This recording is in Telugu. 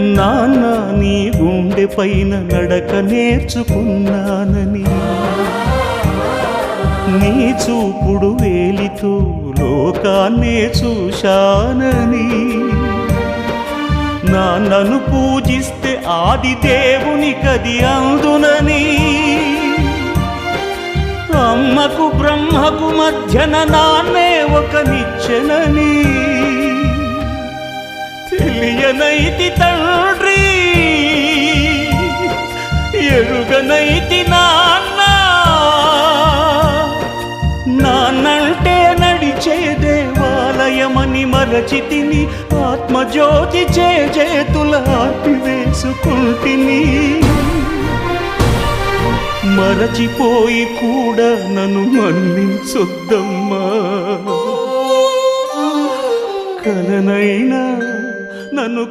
నాన్న నీ గుండె పైన నడక నేర్చుకున్నానని, నీ చూపుడు వేలితో లోకాన్నే చూశానని, నాన్నను పూజిస్తే ఆది దేవునికది అందునని, అమ్మకు బ్రహ్మకు మధ్యన నాన్నే ఒక నిచ్చెనని తెలియనైతి తండ్రి, ఎరుగనైతి నాన్న. నాన్నంటే నడిచే దేవాలయమని మరచితిని, ఆత్మజ్యోతి చేతుల ఆపివేసుకుంటిని. మరచిపోయి కూడా నన్ను మన్నించొద్దమ్మా, కలనైనా నన్ను